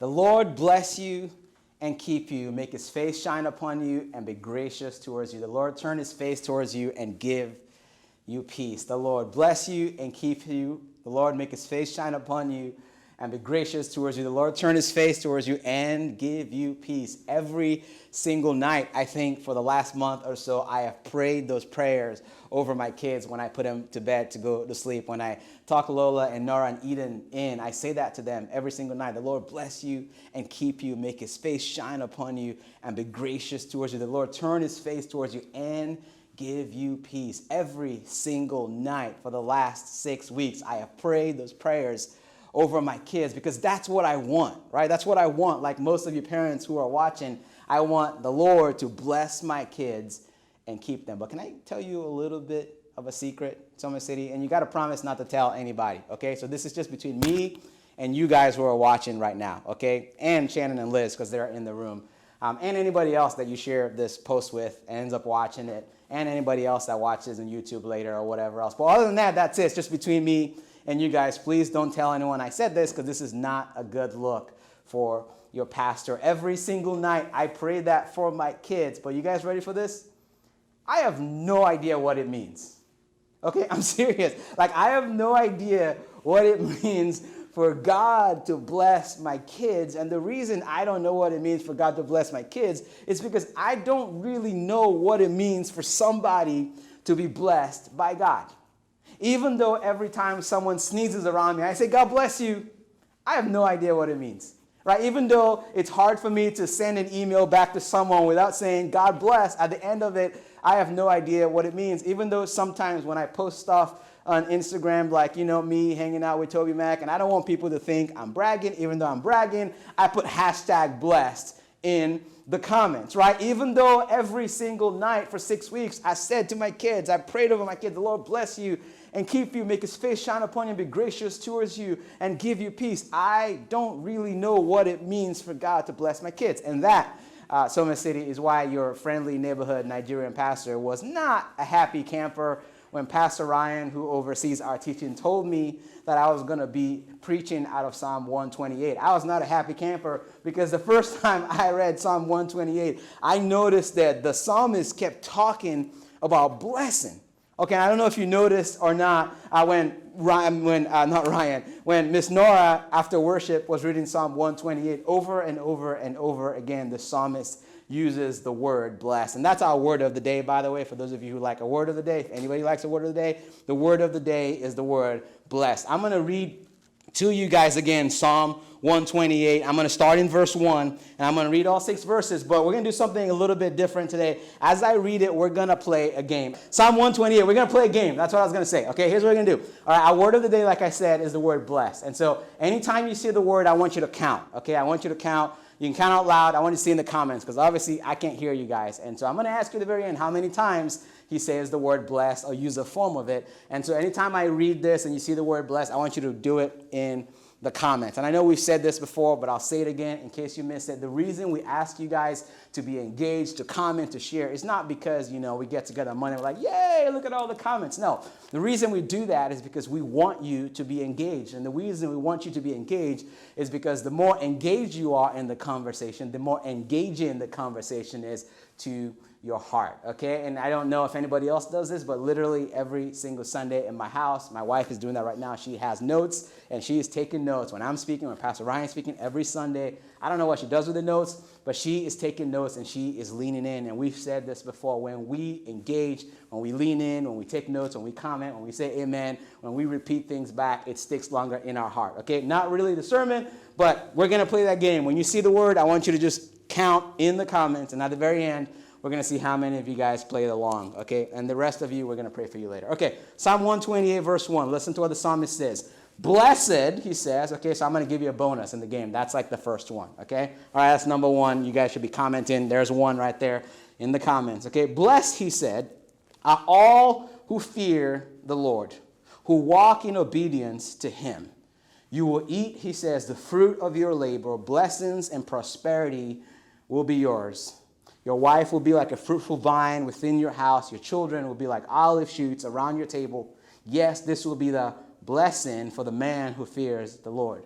Lord bless you and keep you, make his face shine upon you and be gracious towards you. The Lord turn his face towards you and give you peace. The Lord bless you and keep you. The Lord make his face shine upon you and be gracious towards you. The Lord turn his face towards you and give you peace. Every single night, I think for the last month or so, I have prayed those prayers over my kids when I put them to bed to go to sleep. When I talk Lola and Nora and Eden in, I say that to them every single night. The Lord bless you and keep you, make his face shine upon you and be gracious towards you. The Lord turn his face towards you and give you peace. Every single night for the last 6 weeks, I have prayed those prayers over my kids because that's what I want, right? That's what I want. Like most of you parents who are watching, I want the Lord to bless my kids and keep them. But can I tell you a little bit of a secret, Soma City? And you got to promise not to tell anybody, okay? So this is just between me and you guys who are watching right now, okay? And Shannon and Liz, because they're in the room. And anybody else that you share this post with ends up watching it, and anybody else that watches on YouTube later or whatever else. But other than that, that's it. It's just between me and you guys. Please don't tell anyone I said this, because this is not a good look for your pastor. Every single night I pray that for my kids. But you guys ready for this? I have no idea what it means. Okay, I'm serious. Like, I have no idea what it means for God to bless my kids. And the reason I don't know what it means for God to bless my kids is because I don't really know what it means for somebody to be blessed by God. Even though every time someone sneezes around me, I say, God bless you, I have no idea what it means. Right? Even though it's hard for me to send an email back to someone without saying, God bless, at the end of it, I have no idea what it means. Even though sometimes when I post stuff on Instagram, like, you know, me hanging out with Toby Mac, and I don't want people to think I'm bragging, even though I'm bragging, I put hashtag blessed in the comments, right? Even though every single night for 6 weeks, I said to my kids, I prayed over my kids, the Lord bless you and keep you, make his face shine upon you and be gracious towards you and give you peace. I don't really know what it means for God to bless my kids. And that, Soma City, is why your friendly neighborhood Nigerian pastor was not a happy camper when Pastor Ryan, who oversees our teaching, told me that I was going to be preaching out of Psalm 128. I was not a happy camper because the first time I read Psalm 128, I noticed that the psalmist kept talking about blessing. Okay, I don't know if you noticed or not, when Miss Nora, after worship, was reading Psalm 128, over and over and over again, the psalmist uses the word blessed. And that's our word of the day, by the way, for those of you who like a word of the day. If anybody likes a word of the day, the word of the day is the word blessed. I'm going to read to you guys again Psalm 128. I'm going to start in verse 1, and I'm going to read all 6 verses, but we're going to do something a little bit different today. As I read it, we're going to play a game. Psalm 128, we're going to play a game. That's what I was going to say. Okay, here's what we're going to do. All right, our word of the day, like I said, is the word blessed. And so anytime you see the word, I want you to count. Okay, I want you to count. You can count out loud. I want you to see in the comments, because obviously I can't hear you guys. And so I'm going to ask you at the very end how many times he says the word blessed or use a form of it. And so anytime I read this and you see the word blessed, I want you to do it in the comments. And I know we've said this before, but I'll say it again in case you missed it. The reason we ask you guys to be engaged, to comment, to share, is not because, you know, we get together on Monday and we're like, yay, look at all the comments. No, the reason we do that is because we want you to be engaged. And the reason we want you to be engaged is because the more engaged you are in the conversation, the more engaging the conversation is to your heart, okay? And I don't know if anybody else does this, but literally every single Sunday in my house, my wife is doing that right now. She has notes, and she is taking notes. When I'm speaking, when Pastor Ryan is speaking, every Sunday, I don't know what she does with the notes, but she is taking notes, and she is leaning in. And we've said this before, when we engage, when we lean in, when we take notes, when we comment, when we say amen, when we repeat things back, it sticks longer in our heart, okay? Not really the sermon, but we're going to play that game. When you see the word, I want you to just count in the comments, and at the very end, we're going to see how many of you guys played along, okay? And the rest of you, we're going to pray for you later. Okay, Psalm 128, verse 1. Listen to what the psalmist says. Blessed, he says. Okay, so I'm going to give you a bonus in the game. That's like the first one, okay? All right, that's number 1. You guys should be commenting. There's 1 right there in the comments, okay? Blessed, he said, are all who fear the Lord, who walk in obedience to him. You will eat, he says, the fruit of your labor. Blessings and prosperity will be yours. Your wife will be like a fruitful vine within your house. Your children will be like olive shoots around your table. Yes, this will be the blessing for the man who fears the Lord.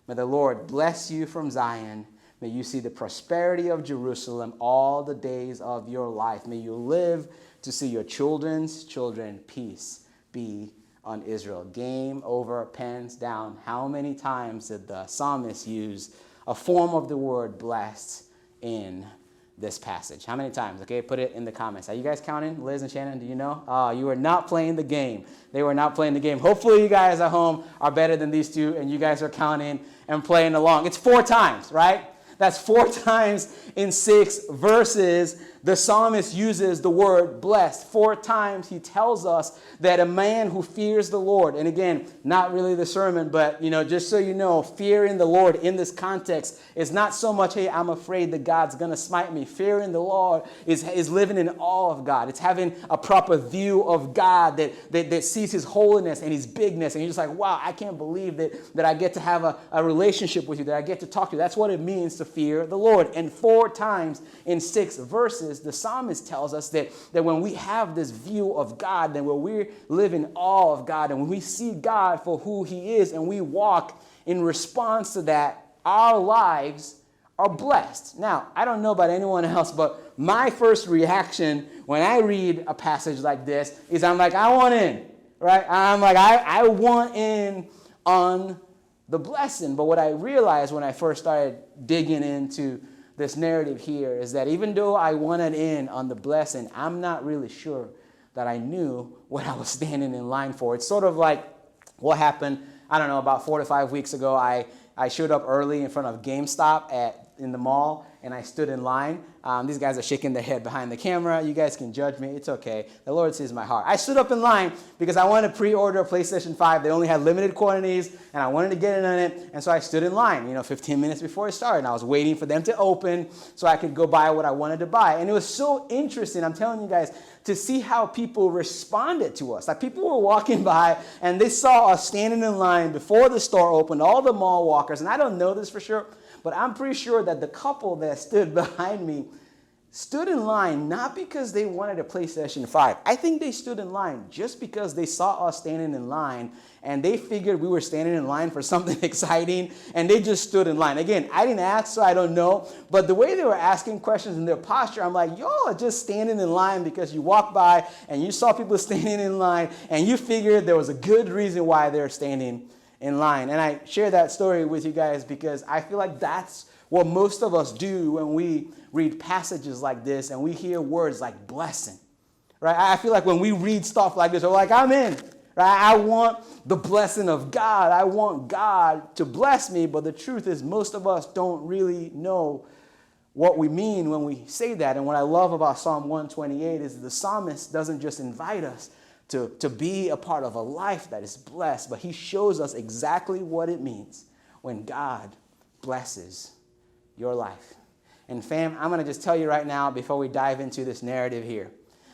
May the Lord bless you from Zion. May you see the prosperity of Jerusalem all the days of your life. May you live to see your children's children. Peace be on Israel. Game over, pens down. How many times did the psalmist use a form of the word blessed in this passage? How many times? Okay, put it in the comments. Are you guys counting? Liz and Shannon, do you know? You are not playing the game. They were not playing the game. Hopefully you guys at home are better than these two and you guys are counting and playing along. It's 4 times, right? That's 4 times in 6 verses. The psalmist uses the word blessed. 4 times he tells us that a man who fears the Lord, and again, not really the sermon, but just so you know, fearing the Lord in this context is not so much, hey, I'm afraid that God's going to smite me. Fearing the Lord is living in awe of God. It's having a proper view of God that sees his holiness and his bigness. And you're just like, wow, I can't believe that I get to have a relationship with you, that I get to talk to you. That's what it means to fear the Lord. And 4 times in 6 verses, the psalmist tells us that when we have this view of God, then when we live in awe of God, and when we see God for who he is, and we walk in response to that, our lives are blessed. Now, I don't know about anyone else, but my first reaction when I read a passage like this is I'm like, I want in, right? I'm like, I want in on the blessing. But what I realized when I first started digging into this narrative here is that even though I wanted in on the blessing, I'm not really sure that I knew what I was standing in line for. It's sort of like what happened, I don't know, about 4 to 5 weeks ago. I showed up early in front of GameStop in the mall, and I stood in line. These guys are shaking their head behind the camera. You guys can judge me. It's okay. The Lord sees my heart. I stood up in line because I wanted to pre-order a PlayStation 5. They only had limited quantities, and I wanted to get in on it. And so I stood in line, 15 minutes before it started. And I was waiting for them to open so I could go buy what I wanted to buy. And it was so interesting, I'm telling you guys, to see how people responded to us. Like, people were walking by, and they saw us standing in line before the store opened, all the mall walkers. And I don't know this for sure, but I'm pretty sure that the couple that stood behind me stood in line not because they wanted a PlayStation 5. I think they stood in line just because they saw us standing in line and they figured we were standing in line for something exciting, and they just stood in line. Again, I didn't ask, so I don't know, but the way they were asking questions and their posture, I'm like, y'all are just standing in line because you walked by and you saw people standing in line and you figured there was a good reason why they're standing in line. And I share that story with you guys because I feel like that's what most of us do when we read passages like this and we hear words like blessing, right? I feel like when we read stuff like this, we're like, I'm in, right? I want the blessing of God. I want God to bless me. But the truth is, most of us don't really know what we mean when we say that. And what I love about Psalm 128 is the psalmist doesn't just invite us to be a part of a life that is blessed, but he shows us exactly what it means when God blesses your life. And fam, I'm going to just tell you right now before we dive into this narrative here,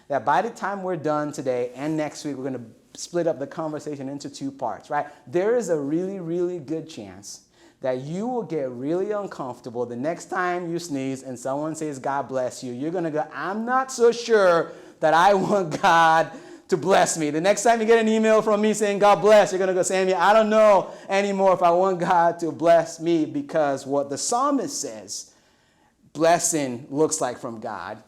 that by the time we're done today and next week, we're going to split up the conversation into 2 parts, right? There is a really, really good chance that you will get really uncomfortable the next time you sneeze and someone says, God bless you. You're going to go, I'm not so sure that I want God to bless me. The next time you get an email from me saying, God bless, you're going to go, Sammy, I don't know anymore if I want God to bless me, because what the psalmist says blessing looks like from God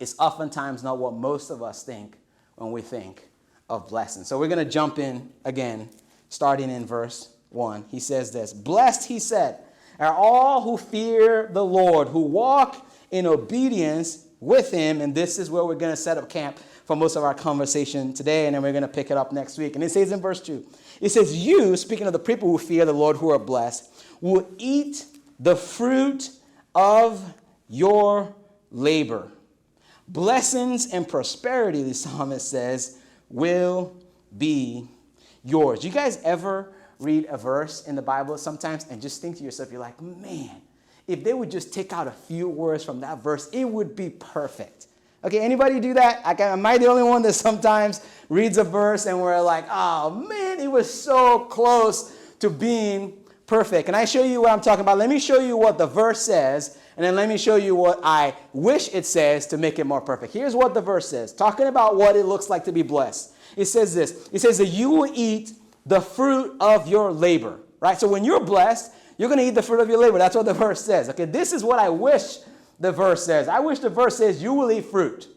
is oftentimes not what most of us think when we think of blessing. So we're going to jump in again, starting in verse 1. He says this, blessed, he said, are all who fear the Lord, who walk in obedience with him. And this is where we're going to set up camp for most of our conversation today, and then we're going to pick it up next week. And it says in verse 2, it says, you, speaking of the people who fear the Lord, who are blessed, will eat the fruit of your labor. Blessings and prosperity, the psalmist says, will be yours. You guys ever read a verse in the Bible sometimes and just think to yourself, you're like, man, if they would just take out a few words from that verse, it would be perfect. Okay, anybody do that? Am I the only one that sometimes reads a verse and we're like, oh man, it was so close to being perfect? Can I show you what I'm talking about? Let me show you what the verse says, and then let me show you what I wish it says to make it more perfect. Here's what the verse says, talking about what it looks like to be blessed. It says this, it says that you will eat the fruit of your labor, right? So when you're blessed, You're going to eat the fruit of your labor. That's what the verse says. Okay, this is what I wish the verse says. I wish the verse says you will eat fruit.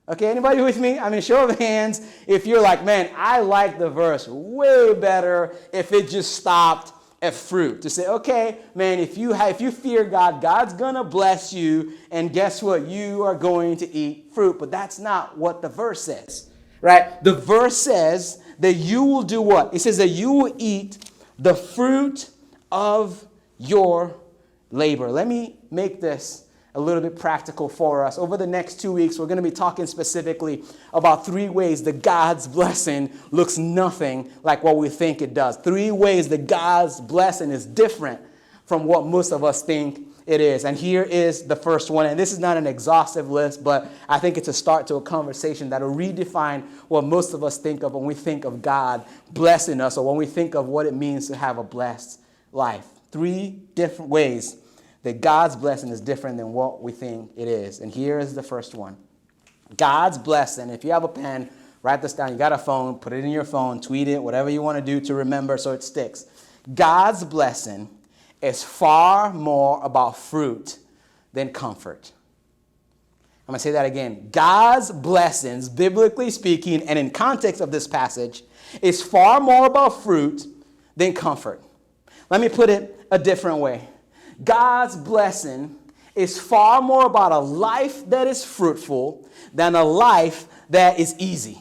Okay, anybody with me? I mean, show of hands if you're like, man, I like the verse way better if it just stopped at fruit. To say, okay, man, if you fear God, God's going to bless you, and guess what? You are going to eat fruit. But that's not what the verse says, right? The verse says that you will do what? It says that you will eat the fruit of your labor. Let me make this a little bit practical for us. Over the next 2 weeks, we're going to be talking specifically about 3 ways that God's blessing looks nothing like what we think it does. 3 ways that God's blessing is different from what most of us think it is. And here is the first one. And this is not an exhaustive list, but I think it's a start to a conversation that will redefine what most of us think of when we think of God blessing us, or when we think of what it means to have a blessed life. 3 different ways that God's blessing is different than what we think it is. And here is the first one. God's blessing, if you have a pen, write this down. You got a phone, put it in your phone, tweet it, whatever you want to do to remember so it sticks. God's blessing is far more about fruit than comfort. I'm going to say that again. God's blessings, biblically speaking, and in context of this passage, is far more about fruit than comfort. Let me put it a different way. God's blessing is far more about a life that is fruitful than a life that is easy.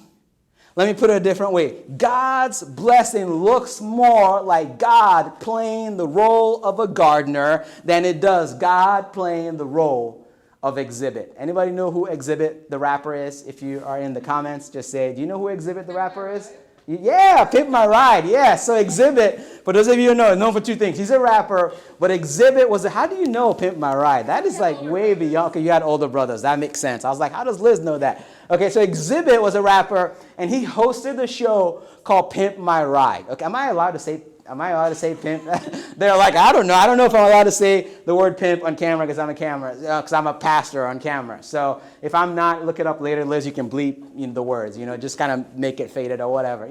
Let me put it a different way. God's blessing looks more like God playing the role of a gardener than it does God playing the role of Exhibit. Anybody know who Exhibit the rapper is? If you are in the comments, just say, do you know who Exhibit the rapper is? Yeah, Pimp My Ride. Yeah, so Exhibit, for those of you who know, is known for 2 things. He's a rapper, but Exhibit was how do you know Pimp My Ride? That is like way beyond. Okay, you had older brothers. That makes sense. I was like, how does Liz know that? Okay, so Exhibit was a rapper, and he hosted the show called Pimp My Ride. Okay, am I allowed to say pimp? They're like, I don't know. I don't know if I'm allowed to say the word pimp on camera because I'm a pastor on camera. So if I'm not, look it up later, Liz. You can bleep the words. Just kind of make it faded or whatever.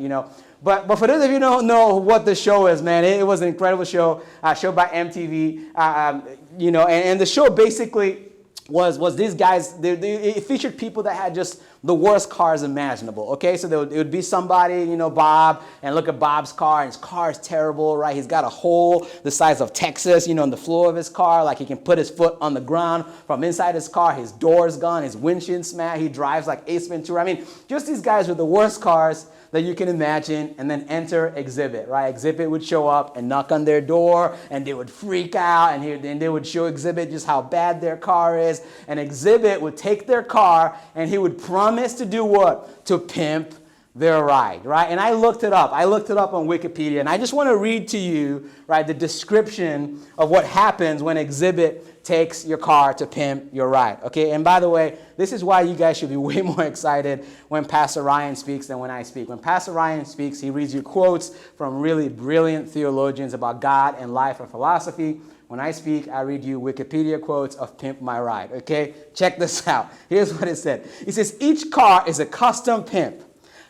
But for those of you who don't know what the show is, man, it was an incredible show. Show by MTV. And the show basically was these guys. It featured people that had just the worst cars imaginable. Okay, so it would be somebody, Bob, and look at Bob's car, and his car is terrible, right? He's got a hole the size of Texas, in the floor of his car, like he can put his foot on the ground from inside his car. His door's gone, his windshield smashed. He drives like Ace Ventura. I mean, just these guys with the worst cars that you can imagine, and then enter Exhibit, right? Exhibit would show up and knock on their door, and they would freak out, and they would show Exhibit just how bad their car is, and Exhibit would take their car, and he would promise to do what? To pimp their ride, right? And I looked it up. I looked it up on Wikipedia, and I just want to read to you, right, the description of what happens when Exhibit takes your car to pimp your ride, okay? And by the way, this is why you guys should be way more excited when Pastor Ryan speaks than when I speak. When Pastor Ryan speaks, he reads you quotes from really brilliant theologians about God and life and philosophy. When I speak, I read you Wikipedia quotes of Pimp My Ride, okay? Check this out. Here's what it said. It says, each car is a custom pimp,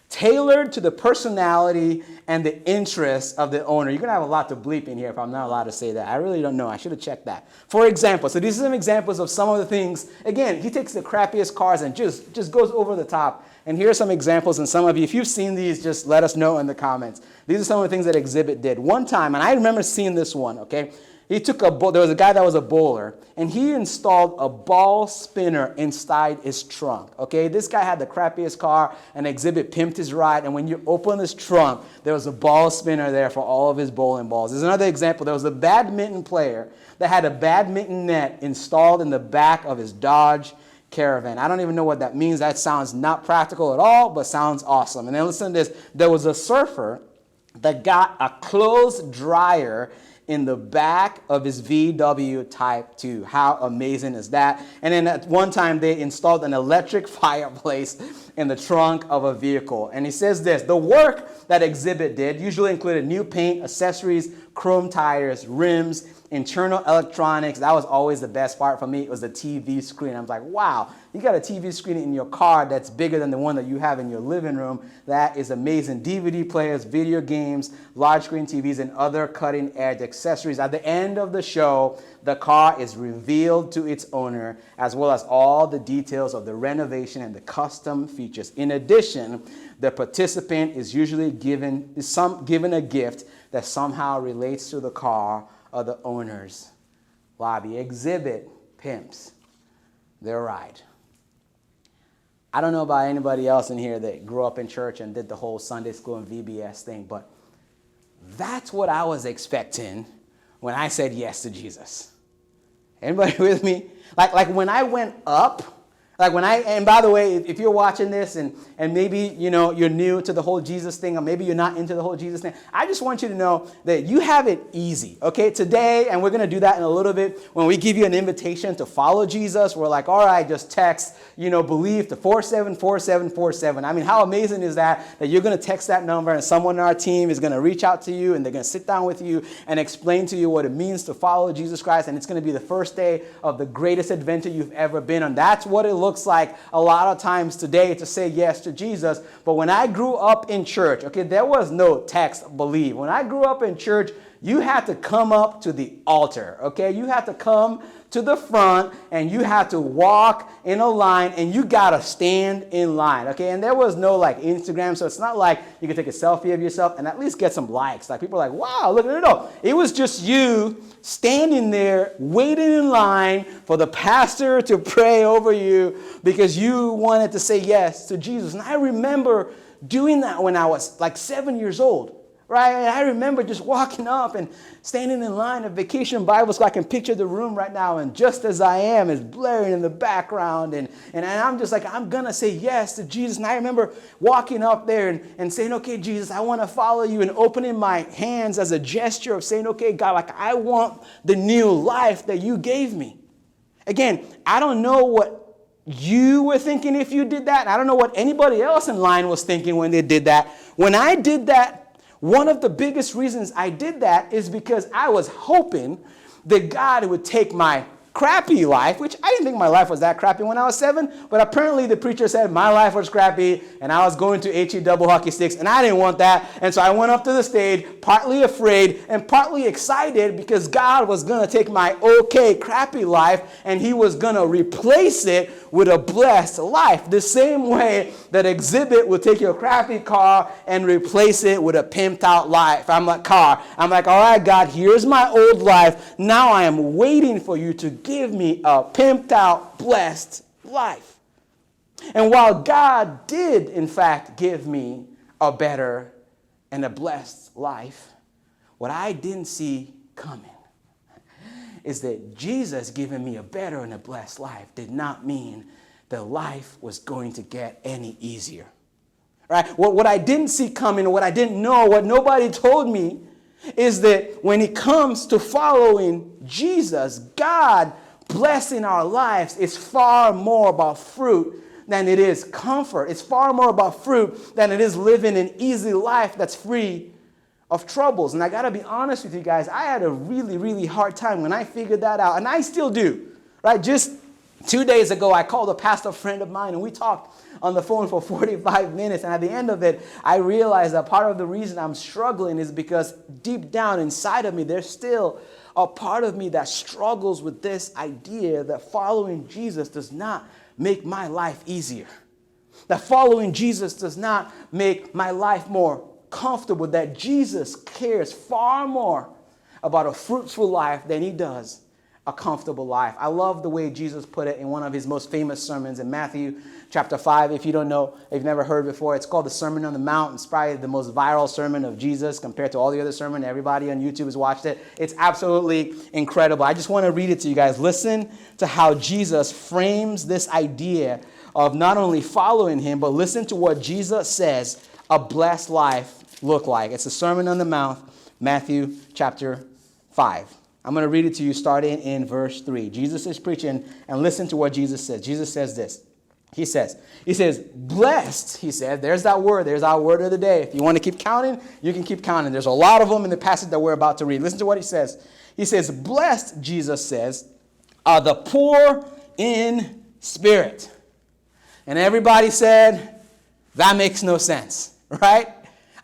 tailored to the personality and the interests of the owner. You're going to have a lot to bleep in here if I'm not allowed to say that. I really don't know. I should have checked that. For example, so these are some examples of some of the things. Again, he takes the crappiest cars and just goes over the top. And here are some examples, and some of you, if you've seen these, just let us know in the comments. These are some of the things that Exhibit did. One time, and I remember seeing this one, okay? There was a guy that was a bowler, and he installed a ball spinner inside his trunk, okay? This guy had the crappiest car, and Exhibit pimped his ride, and when you open his trunk, there was a ball spinner there for all of his bowling balls. There's another example. There was a badminton player that had a badminton net installed in the back of his Dodge Caravan. I don't even know what that means. That sounds not practical at all, but sounds awesome. And then listen to this. There was a surfer that got a clothes dryer in the back of his VW Type 2. How amazing is that? And then at one time they installed an electric fireplace in the trunk of a vehicle. And he says this: the work that Exhibit did usually included new paint, accessories, chrome tires, rims, internal electronics. That was always the best part for me. It was the TV screen. I was like, wow, you got a TV screen in your car that's bigger than the one that you have in your living room. That is amazing. DVD players, video games, large screen TVs, and other cutting edge accessories. At the end of the show, the car is revealed to its owner, as well as all the details of the renovation and the custom features. In addition, the participant is usually given a gift that somehow relates to the car or the owner's lobby. Exhibit pimps their ride. I don't know about anybody else in here that grew up in church and did the whole Sunday school and VBS thing, but that's what I was expecting when I said yes to Jesus. Anybody with me? Like when I went up, and by the way, if you're watching this and maybe, you're new to the whole Jesus thing, or maybe you're not into the whole Jesus thing, I just want you to know that you have it easy, okay? Today, and we're going to do that in a little bit, when we give you an invitation to follow Jesus, we're like, all right, just text, believe to 474747. I mean, how amazing is that you're going to text that number and someone on our team is going to reach out to you and they're going to sit down with you and explain to you what it means to follow Jesus Christ, and it's going to be the first day of the greatest adventure you've ever been on. That's what it looks like a lot of times today to say yes to Jesus. But when I grew up in church, okay, there was no text believe. When I grew up in church, you had to come up to the altar, okay? You had to come to the front and you had to walk in a line and you got to stand in line, okay? And there was no Instagram, so it's not like you could take a selfie of yourself and at least get some likes. Like people are like, wow, look at it. No, it was just you standing there waiting in line for the pastor to pray over you because you wanted to say yes to Jesus. And I remember doing that when I was 7 years old. Right? And I remember just walking up and standing in line at Vacation Bible School. I can picture the room right now, and Just As I Am is blaring in the background. And I'm just like, I'm going to say yes to Jesus. And I remember walking up there and saying, okay, Jesus, I want to follow you, and opening my hands as a gesture of saying, okay, God, I want the new life that you gave me. Again, I don't know what you were thinking if you did that. I don't know what anybody else in line was thinking when they did that. When I did that, one of the biggest reasons I did that is because I was hoping that God would take my crappy life, which I didn't think my life was that crappy when I was 7, but apparently the preacher said my life was crappy and I was going to HE double hockey sticks and I didn't want that. And so I went up to the stage, partly afraid and partly excited because God was going to take my okay, crappy life and he was going to replace it with a blessed life. The same way that Exhibit will take your crappy car and replace it with a pimped out life. I'm like, all right, God, here's my old life. Now I am waiting for you to give me a pimped out, blessed life. And while God did, in fact, give me a better and a blessed life, what I didn't see coming is that Jesus giving me a better and a blessed life did not mean that life was going to get any easier. Right? What I didn't see coming, or what I didn't know, what nobody told me, is that when it comes to following Jesus, God blessing our lives is far more about fruit than it is comfort. It's far more about fruit than it is living an easy life that's free of troubles. And I got to be honest with you guys, I had a really, really hard time when I figured that out. And I still do. Right? Just 2 days ago, I called a pastor friend of mine and we talked on the phone for 45 minutes. And at the end of it, I realized that part of the reason I'm struggling is because deep down inside of me, there's still a part of me that struggles with this idea that following Jesus does not make my life easier. That following Jesus does not make my life more comfortable. That Jesus cares far more about a fruitful life than he does a comfortable life. I love the way Jesus put it in one of his most famous sermons in Matthew chapter 5. If you don't know, if you've never heard before, it's called the Sermon on the Mount. It's probably the most viral sermon of Jesus compared to all the other sermons. Everybody on YouTube has watched it. It's absolutely incredible. I just want to read it to you guys. Listen to how Jesus frames this idea of not only following him, but listen to what Jesus says a blessed life look like. It's the Sermon on the Mount, Matthew chapter 5. I'm going to read it to you starting in verse 3. Jesus is preaching, and listen to what Jesus says. Jesus says this. He says, blessed, he said, there's our word of the day. If you want to keep counting, you can keep counting. There's a lot of them in the passage that we're about to read. Listen to what he says. He says, blessed, Jesus says, are the poor in spirit. And everybody said, that makes no sense, right?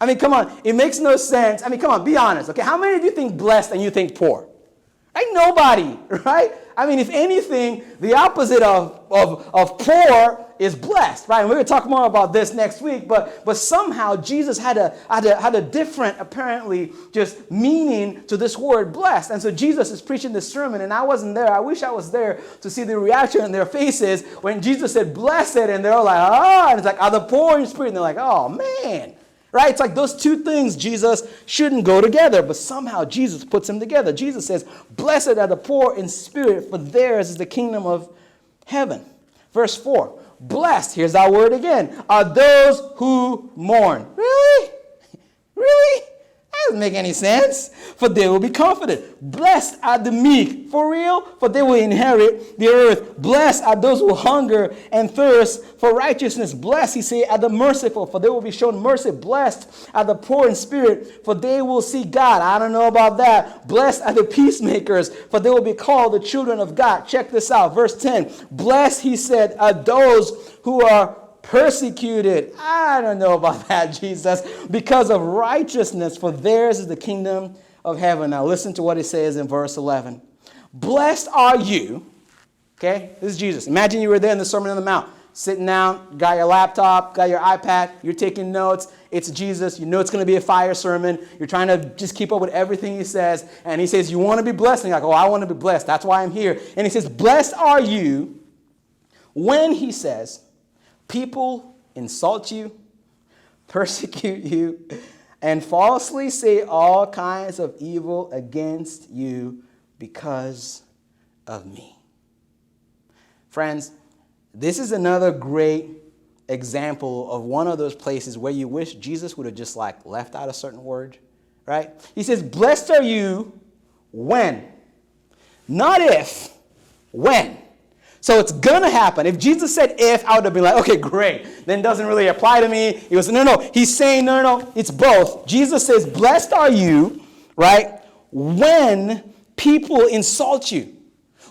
I mean, come on, it makes no sense. I mean, come on, be honest, okay? How many of you think blessed and you think poor? Right? Nobody, right? I mean, if anything, the opposite of poor is blessed, right? And we're going to talk more about this next week, but somehow Jesus had a different, apparently, just meaning to this word blessed. And so Jesus is preaching this sermon, and I wasn't there. I wish I was there to see the reaction in their faces when Jesus said blessed, and they're like, and it's like, are the poor in spirit? And they're like, oh, man. Right? It's like those two things, Jesus, shouldn't go together, but somehow Jesus puts them together. Jesus says, blessed are the poor in spirit, for theirs is the kingdom of heaven. Verse 4, blessed, here's our word again, are those who mourn. Really? Really? That doesn't make any sense. For they will be comforted. Blessed are the meek. For real? For they will inherit the earth. Blessed are those who hunger and thirst for righteousness. Blessed, he said, are the merciful, for they will be shown mercy. Blessed are the poor in spirit, for they will see God. I don't know about that. Blessed are the peacemakers, for they will be called the children of God. Check this out. Verse 10. Blessed, he said, are those who are persecuted. I don't know about that, Jesus. Because of righteousness, for theirs is the kingdom of heaven. Now listen to what it says in verse 11. Blessed are you. Okay, this is Jesus. Imagine you were there in the Sermon on the Mount, sitting down, got your laptop, got your iPad, you're taking notes. It's Jesus. You know it's going to be a fire sermon. You're trying to just keep up with everything he says. And he says, you want to be blessed? And you're like, oh, I want to be blessed. That's why I'm here. And he says, blessed are you when, he says, people insult you, persecute you, and falsely say all kinds of evil against you because of me. Friends, this is another great example of one of those places where you wish Jesus would have just like left out a certain word, right? He says, blessed are you when, not if, when. So it's going to happen. If Jesus said if, I would have been like, okay, great. Then it doesn't really apply to me. He goes, no. He's saying, no, it's both. Jesus says, blessed are you, right, when people insult you,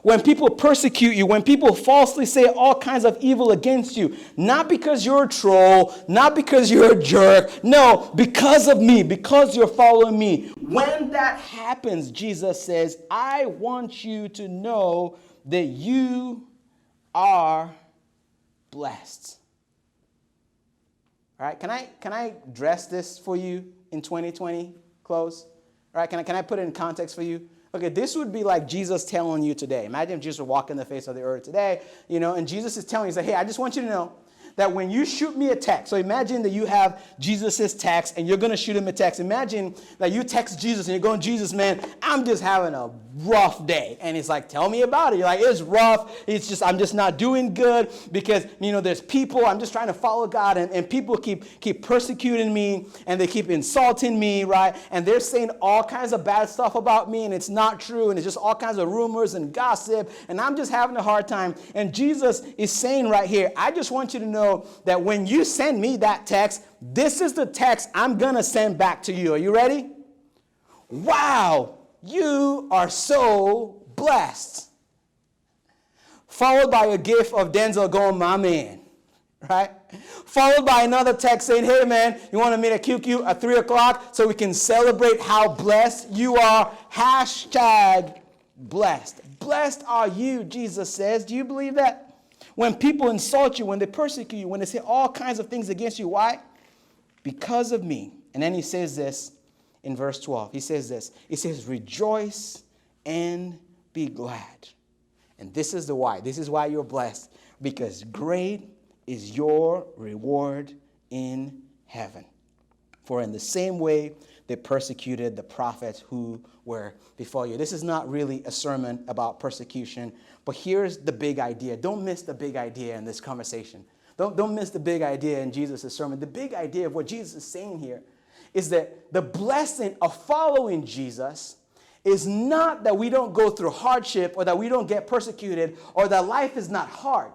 when people persecute you, when people falsely say all kinds of evil against you. Not because you're a troll, not because you're a jerk. No, because of me, because you're following me. When that happens, Jesus says, I want you to know that you are blessed. All right, can I dress this for you in 2020 clothes? All right, can I put it in context for you? Okay, this would be like Jesus telling you today. Imagine if Jesus were walking the face of the earth today, and Jesus is telling you, say, hey, I just want you to know that when you shoot me a text, so imagine that you have Jesus' text and you're going to shoot him a text. Imagine that you text Jesus and you're going, Jesus, man, I'm just having a rough day. And he's like, tell me about it. You're like, it's rough. I'm just not doing good because, there's people. I'm just trying to follow God and people keep persecuting me and they keep insulting me, right? And they're saying all kinds of bad stuff about me and it's not true. And it's just all kinds of rumors and gossip. And I'm just having a hard time. And Jesus is saying right here, I just want you to know that when you send me that text, this is the text I'm going to send back to you. Are you ready? Wow, you are so blessed. Followed by a gift of Denzel going, my man, right? Followed by another text saying, hey, man, you want to meet at QQ at 3 o'clock so we can celebrate how blessed you are? Hashtag blessed. Blessed are you, Jesus says. Do you believe that? When people insult you, when they persecute you, when they say all kinds of things against you. Why? Because of me. And then he says this in verse 12. He says this. He says, rejoice and be glad. And this is the why. This is why you're blessed. Because great is your reward in heaven. For in the same way they persecuted the prophets who were before you. This is not really a sermon about persecution, but here's the big idea. Don't miss the big idea in this conversation. Don't miss the big idea in Jesus' sermon. The big idea of what Jesus is saying here is that the blessing of following Jesus is not that we don't go through hardship or that we don't get persecuted or that life is not hard.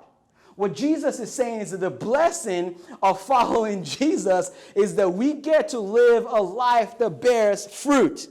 What Jesus is saying is that the blessing of following Jesus is that we get to live a life that bears fruit.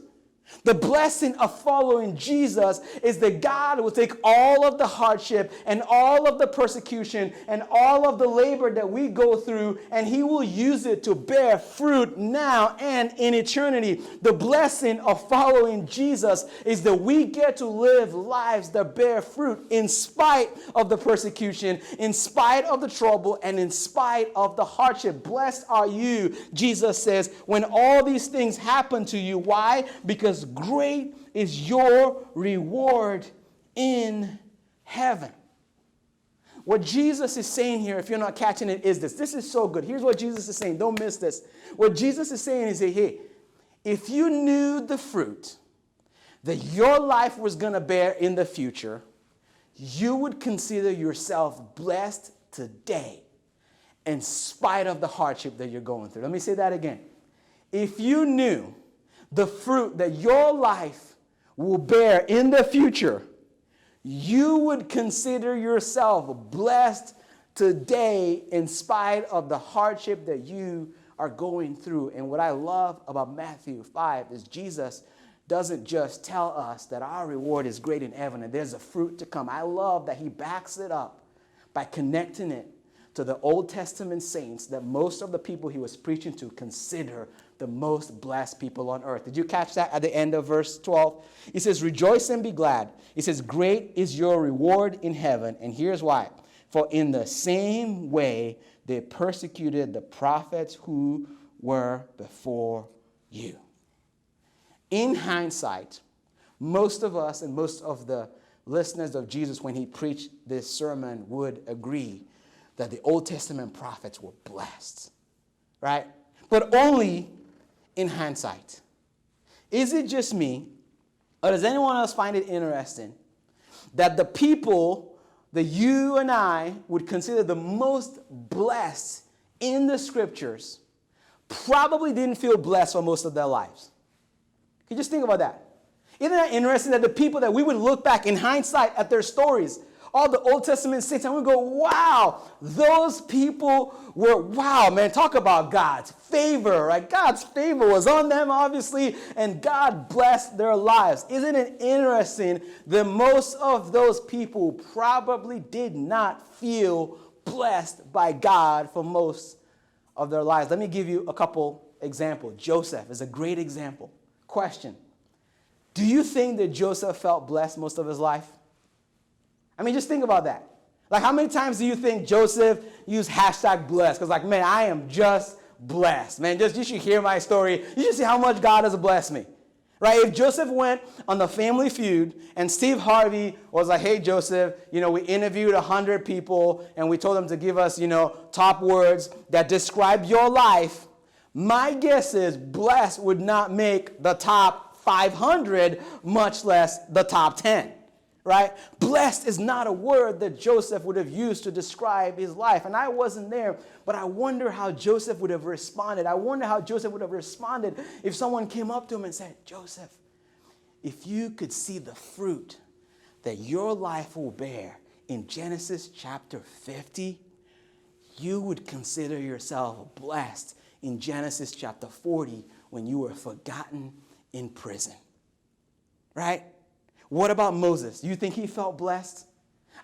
The blessing of following Jesus is that God will take all of the hardship and all of the persecution and all of the labor that we go through, and he will use it to bear fruit now and in eternity. The blessing of following Jesus is that we get to live lives that bear fruit in spite of the persecution, in spite of the trouble, and in spite of the hardship. Blessed are you, Jesus says, when all these things happen to you. Why? Because great is your reward in heaven. What Jesus is saying here, if you're not catching it, is this. This is so good. Here's what Jesus is saying. Don't miss this. What Jesus is saying is, hey, if you knew the fruit that your life was going to bear in the future, you would consider yourself blessed today in spite of the hardship that you're going through. Let me say that again. If you knew the fruit that your life will bear in the future, you would consider yourself blessed today in spite of the hardship that you are going through. And what I love about Matthew 5 is Jesus doesn't just tell us that our reward is great in heaven and there's a fruit to come. I love that he backs it up by connecting it to the Old Testament saints that most of the people he was preaching to consider the most blessed people on earth. Did you catch that at the end of verse 12? He says, rejoice and be glad. He says, great is your reward in heaven. And here's why. For in the same way they persecuted the prophets who were before you. In hindsight, most of us and most of the listeners of Jesus when he preached this sermon would agree that the Old Testament prophets were blessed, right? But only in hindsight. Is it just me, or does anyone else find it interesting that the people that you and I would consider the most blessed in the scriptures probably didn't feel blessed for most of their lives? Can you just think about that? Isn't that interesting that the people that we would look back in hindsight at their stories, all the Old Testament saints, and we go, wow, those people were, wow, man, talk about God's favor, right? God's favor was on them, obviously, and God blessed their lives. Isn't it interesting that most of those people probably did not feel blessed by God for most of their lives? Let me give you a couple examples. Joseph is a great example. Question: do you think that Joseph felt blessed most of his life? I mean, just think about that. Like, how many times do you think Joseph used hashtag blessed? Because, like, man, I am just blessed. Man, just you should hear my story. You should see how much God has blessed me. Right? If Joseph went on the Family Feud and Steve Harvey was like, hey, Joseph, we interviewed 100 people and we told them to give us, top words that describe your life, my guess is blessed would not make the top 500, much less the top 10. Right? Blessed is not a word that Joseph would have used to describe his life. And I wasn't there, but I wonder how Joseph would have responded. I wonder how Joseph would have responded if someone came up to him and said, Joseph, if you could see the fruit that your life will bear in Genesis chapter 50, you would consider yourself blessed in Genesis chapter 40 when you were forgotten in prison. Right? What about Moses? You think he felt blessed?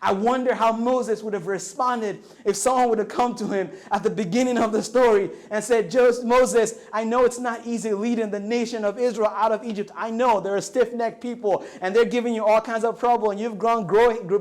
I wonder how Moses would have responded if someone would have come to him at the beginning of the story and said, Moses, I know it's not easy leading the nation of Israel out of Egypt. I know they're a stiff-necked people and they're giving you all kinds of trouble and you've grown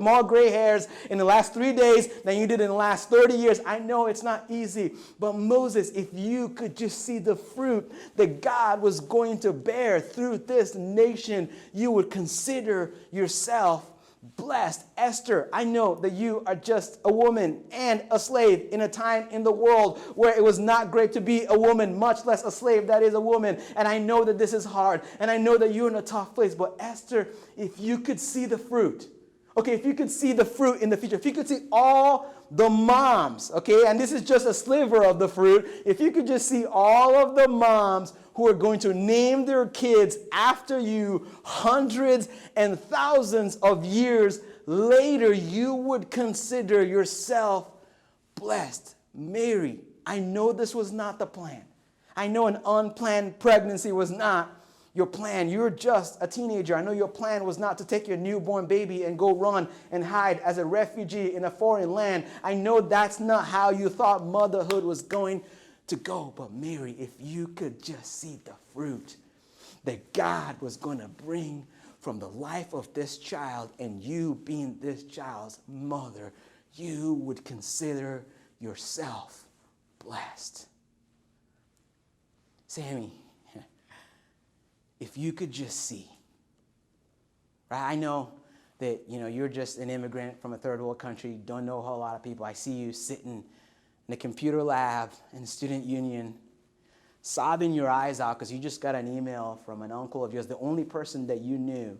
more gray hairs in the last 3 days than you did in the last 30 years. I know it's not easy. But Moses, if you could just see the fruit that God was going to bear through this nation, you would consider yourself blessed. Esther, I know that you are just a woman and a slave in a time in the world where it was not great to be a woman, much less a slave that is a woman. And I know that this is hard. And I know that you're in a tough place. But Esther, if you could see the fruit, okay, if you could see the fruit in the future, if you could see all the moms, okay, and this is just a sliver of the fruit, if you could just see all of the moms who are going to name their kids after you hundreds and thousands of years later you would consider yourself blessed. Mary, I know this was not the plan. I know an unplanned pregnancy was not your plan. You're just a teenager. I know your plan was not to take your newborn baby and go run and hide as a refugee in a foreign land. I know that's not how you thought motherhood was going to go. But Mary, if you could just see the fruit that God was going to bring from the life of this child, and you being this child's mother, you would consider yourself blessed. Sammy, if you could just see, right? I know that, you're just an immigrant from a third world country, don't know a whole lot of people. I see you sitting in the computer lab in the student union, sobbing your eyes out because you just got an email from an uncle of yours, the only person that you knew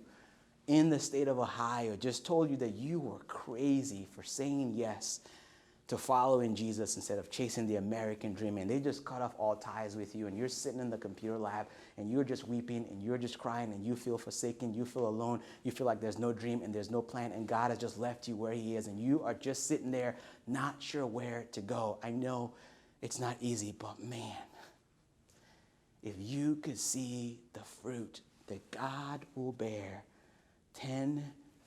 in the state of Ohio, just told you that you were crazy for saying yes to following Jesus instead of chasing the American dream. And they just cut off all ties with you, and you're sitting in the computer lab and you're just weeping and you're just crying and you feel forsaken, you feel alone, you feel like there's no dream and there's no plan, and God has just left you where he is, and you are just sitting there not sure where to go. I know it's not easy, but man, if you could see the fruit that God will bear 10,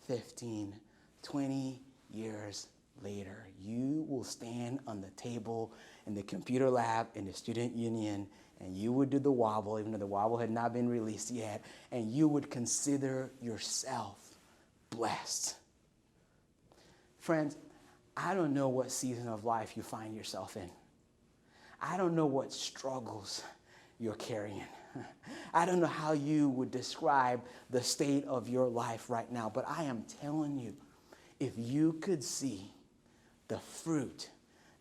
15, 20 years later, you will stand on the table in the computer lab in the student union, and you would do the wobble, even though the wobble had not been released yet, and you would consider yourself blessed. Friends, I don't know what season of life you find yourself in. I don't know what struggles you're carrying. I don't know how you would describe the state of your life right now, but I am telling you, if you could see the fruit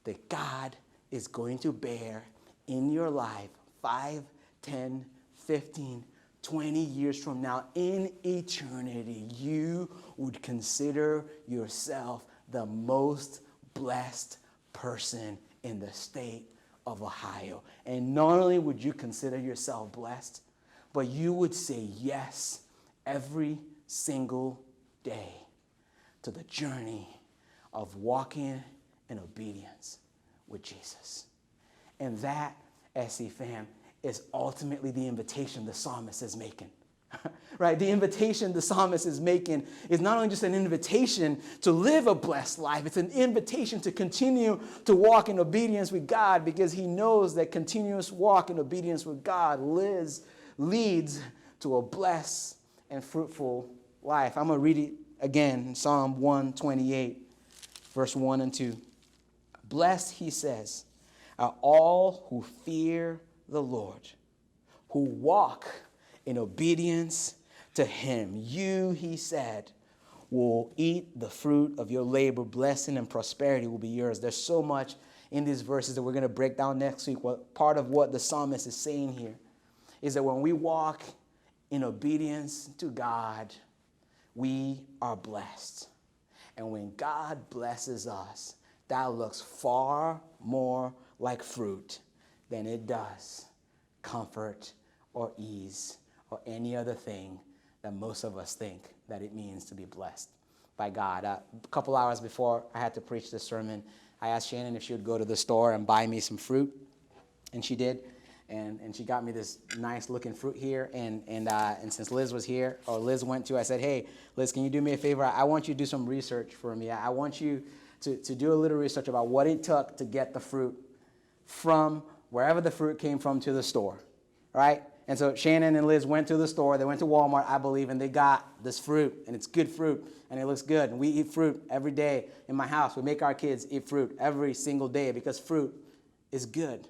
that God is going to bear in your life 5, 10, 15, 20 years from now, in eternity, you would consider yourself the most blessed person in the state of Ohio. And not only would you consider yourself blessed, but you would say yes every single day to the journey of walking in obedience with Jesus. And that, SC fam, is ultimately the invitation the psalmist is making. Right? The invitation the psalmist is making is not only just an invitation to live a blessed life, it's an invitation to continue to walk in obedience with God, because he knows that continuous walk in obedience with God leads to a blessed and fruitful life. I'm going to read it again in Psalm 128, verse 1 and 2. Blessed, he says, are all who fear the Lord, who walk in obedience to him. You, he said, will eat the fruit of your labor. Blessing and prosperity will be yours. There's so much in these verses that we're going to break down next week. Part of what the psalmist is saying here is that when we walk in obedience to God, we are blessed. And when God blesses us, that looks far more like fruit than it does comfort or ease or any other thing that most of us think that it means to be blessed by God. A couple hours before I had to preach this sermon, I asked Shannon if she would go to the store and buy me some fruit, and she did. And she got me this nice looking fruit here. And since Liz was here, or Liz went to, I said, hey, Liz, can you do me a favor? I want you to do some research for me. I want you to do a little research about what it took to get the fruit from wherever the fruit came from to the store, right? And so Shannon and Liz went to the store. They went to Walmart, I believe, and they got this fruit, and it's good fruit, and it looks good. And we eat fruit every day in my house. We make our kids eat fruit every single day because fruit is good.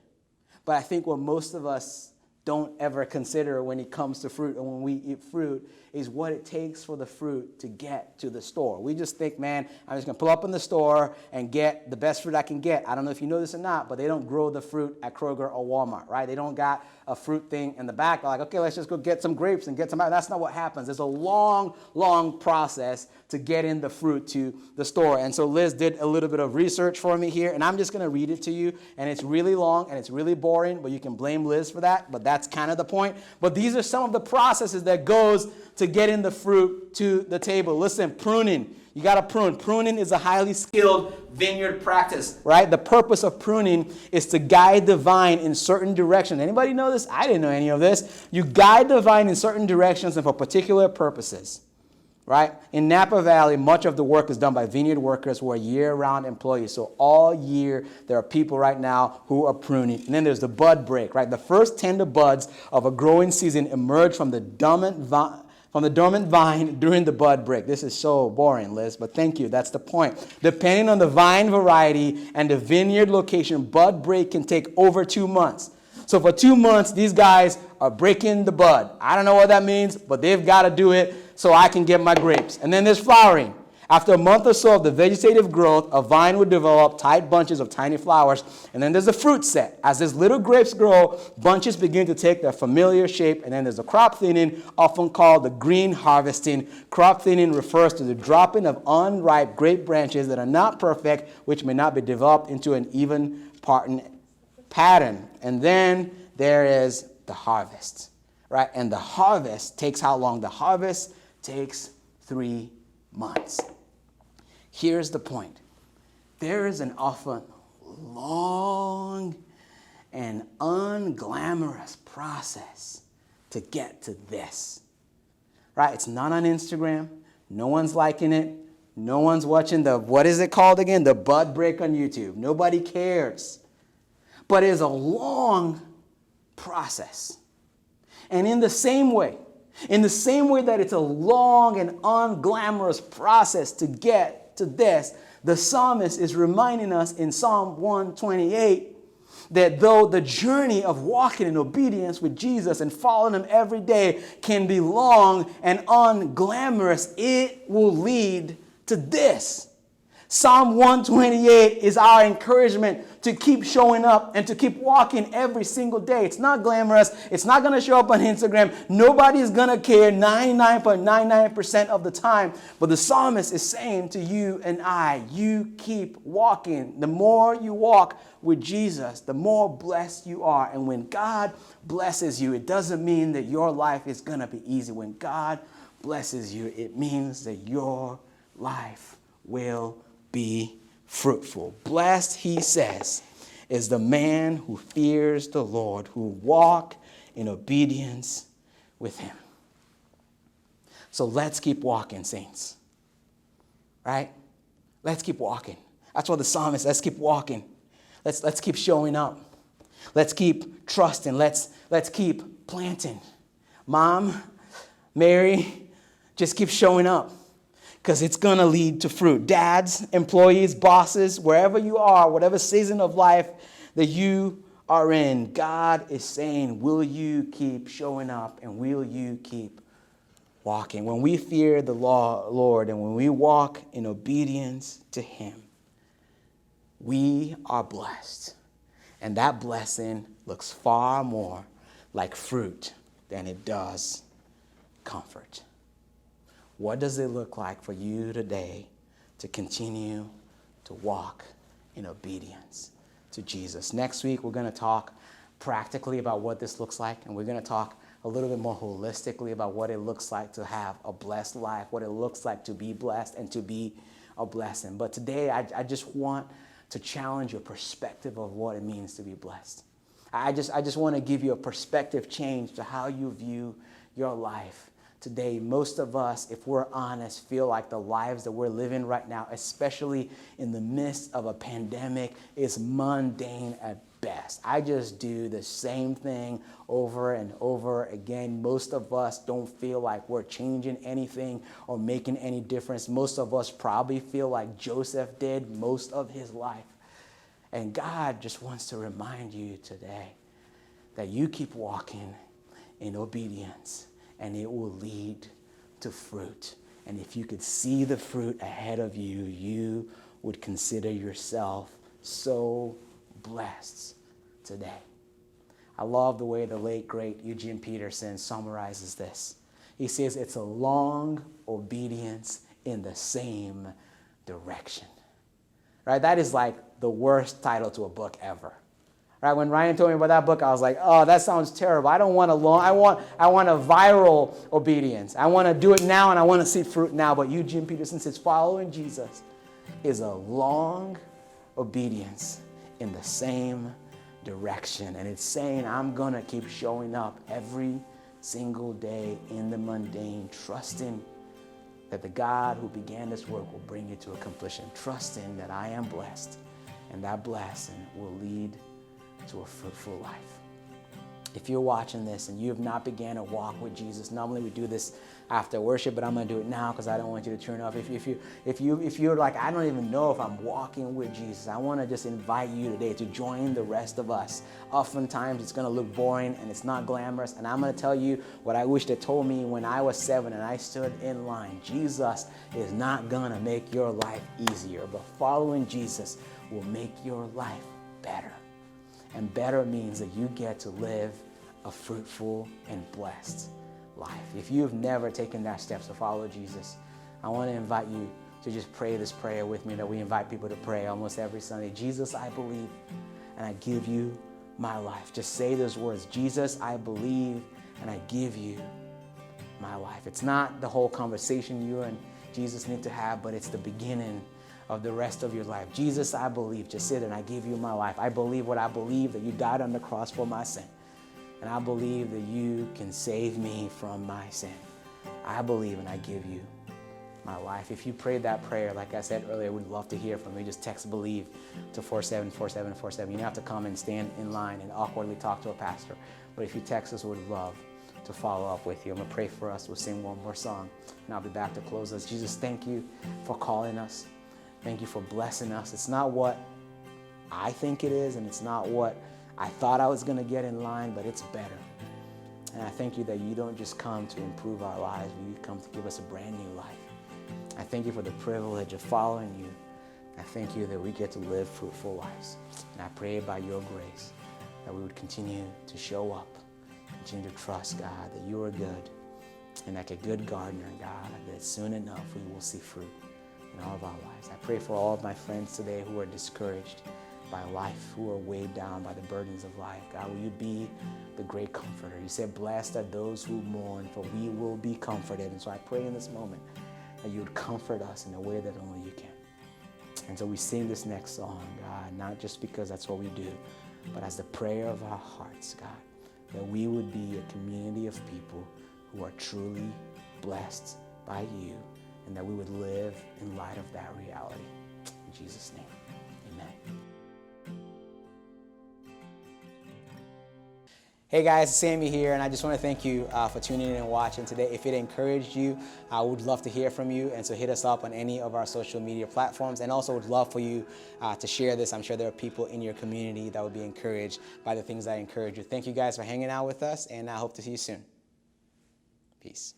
But I think what most of us don't ever consider when it comes to fruit and when we eat fruit is what it takes for the fruit to get to the store. We just think, man, I'm just going to pull up in the store and get the best fruit I can get. I don't know if you know this or not, but they don't grow the fruit at Kroger or Walmart, right? They don't got a fruit thing in the back. They're like, okay, let's just go get some grapes and get some. That's not what happens. There's a long, long process to get in the fruit to the store. And so Liz did a little bit of research for me here, and I'm just going to read it to you. And it's really long and it's really boring, but you can blame Liz for that. But that's that's kind of the point. But these are some of the processes that goes to getting the fruit to the table. Listen, pruning. You got to prune. Pruning is a highly skilled vineyard practice, right? The purpose of pruning is to guide the vine in certain directions. Anybody know this? I didn't know any of this. You guide the vine in certain directions and for particular purposes, right? In Napa Valley, much of the work is done by vineyard workers who are year-round employees. So all year, there are people right now who are pruning. And then there's the bud break, right? The first tender buds of a growing season emerge from the dormant vine during the bud break. This is so boring, Liz, but thank you. That's the point. Depending on the vine variety and the vineyard location, bud break can take over 2 months. So for 2 months, these guys are breaking the bud. I don't know what that means, but they've got to do it so I can get my grapes. And then there's flowering. After a month or so of the vegetative growth, a vine would develop tight bunches of tiny flowers. And then there's the fruit set. As these little grapes grow, bunches begin to take their familiar shape. And then there's the crop thinning, often called the green harvesting. Crop thinning refers to the dropping of unripe grape branches that are not perfect, which may not be developed into an even pattern. And then there is the harvest, right? And the harvest takes how long? The harvest takes 3 months. Here's the point. There is an often long and unglamorous process to get to this, right? It's not on Instagram. No one's liking it. No one's watching what is it called again? The bud break on YouTube. Nobody cares. But it's a long process. And in the same way that it's a long and unglamorous process to get to this, the psalmist is reminding us in Psalm 128 that though the journey of walking in obedience with Jesus and following him every day can be long and unglamorous, it will lead to this. Psalm 128 is our encouragement to keep showing up and to keep walking every single day. It's not glamorous. It's not going to show up on Instagram. Nobody's going to care 99.99% of the time. But the psalmist is saying to you and I, you keep walking. The more you walk with Jesus, the more blessed you are. And when God blesses you, it doesn't mean that your life is going to be easy. When God blesses you, it means that your life will be fruitful. Blessed, he says, is the man who fears the Lord, who walk in obedience with him. So let's keep walking, saints. Right? Let's keep walking. That's what the psalmist, let's keep walking. Let's keep showing up. Let's keep trusting. Let's keep planting. Mom, Mary, just keep showing up. Because it's going to lead to fruit. Dads, employees, bosses, wherever you are, whatever season of life that you are in, God is saying, will you keep showing up and will you keep walking? When we fear the Lord and when we walk in obedience to him, we are blessed. And that blessing looks far more like fruit than it does comfort. What does it look like for you today to continue to walk in obedience to Jesus? Next week, we're going to talk practically about what this looks like, and we're going to talk a little bit more holistically about what it looks like to have a blessed life, what it looks like to be blessed and to be a blessing. But today, I just want to challenge your perspective of what it means to be blessed. I just want to give you a perspective change to how you view your life. Today, most of us, if we're honest, feel like the lives that we're living right now, especially in the midst of a pandemic, is mundane at best. I just do the same thing over and over again. Most of us don't feel like we're changing anything or making any difference. Most of us probably feel like Joseph did most of his life. And God just wants to remind you today that you keep walking in obedience, and it will lead to fruit. And if you could see the fruit ahead of you, you would consider yourself so blessed today. I love the way the late, great Eugene Peterson summarizes this. He says it's a long obedience in the same direction. Right? That is like the worst title to a book ever. Right? When Ryan told me about that book, I was like, oh, that sounds terrible. I don't want a long, I want a viral obedience. I want to do it now and I want to see fruit now. But Eugene Peterson says following Jesus is a long obedience in the same direction. And it's saying I'm going to keep showing up every single day in the mundane, trusting that the God who began this work will bring it to a completion, trusting that I am blessed and that blessing will lead to a fruitful life. If you're watching this and you have not began a walk with Jesus, normally we do this after worship, but I'm going to do it now because I don't want you to turn off. If you're like, I don't even know if I'm walking with Jesus, I want to just invite you today to join the rest of us. Oftentimes it's going to look boring and it's not glamorous, and I'm going to tell you what I wish they told me when I was 7 and I stood in line. Jesus is not going to make your life easier, but following Jesus will make your life better. And better means that you get to live a fruitful and blessed life. If you've never taken that steps to follow Jesus, I want to invite you to just pray this prayer with me that we invite people to pray almost every Sunday. Jesus, I believe, and I give you my life. Just say those words. Jesus, I believe, and I give you my life. It's not the whole conversation you and Jesus need to have, but it's the beginning of the rest of your life. Jesus, I believe. Just sit and I give you my life. I believe what I believe, that you died on the cross for my sin. And I believe that you can save me from my sin. I believe and I give you my life. If you prayed that prayer, like I said earlier, we'd love to hear from you. Just text BELIEVE to 474747. You don't have to come and stand in line and awkwardly talk to a pastor. But if you text us, we'd love to follow up with you. I'm going to pray for us. We'll sing one more song, and I'll be back to close us. Jesus, thank you for calling us. Thank you for blessing us. It's not what I think it is, and it's not what I thought I was going to get in line, but it's better. And I thank you that you don't just come to improve our lives, but you come to give us a brand new life. I thank you for the privilege of following you. I thank you that we get to live fruitful lives. And I pray by your grace that we would continue to show up, continue to trust, God, that you are good. And like a good gardener, God, that soon enough we will see fruit in all of our lives. I pray for all of my friends today who are discouraged by life, who are weighed down by the burdens of life. God, will you be the great comforter? You said, blessed are those who mourn, for we will be comforted. And so I pray in this moment that you would comfort us in a way that only you can. And so we sing this next song, God, not just because that's what we do, but as the prayer of our hearts, God, that we would be a community of people who are truly blessed by you, and that we would live in light of that reality. In Jesus' name, amen. Hey guys, Sammy here, and I just want to thank you for tuning in and watching today. If it encouraged you, I would love to hear from you, and so hit us up on any of our social media platforms, and also would love for you to share this. I'm sure there are people in your community that would be encouraged by the things I encourage you. Thank you guys for hanging out with us, and I hope to see you soon. Peace.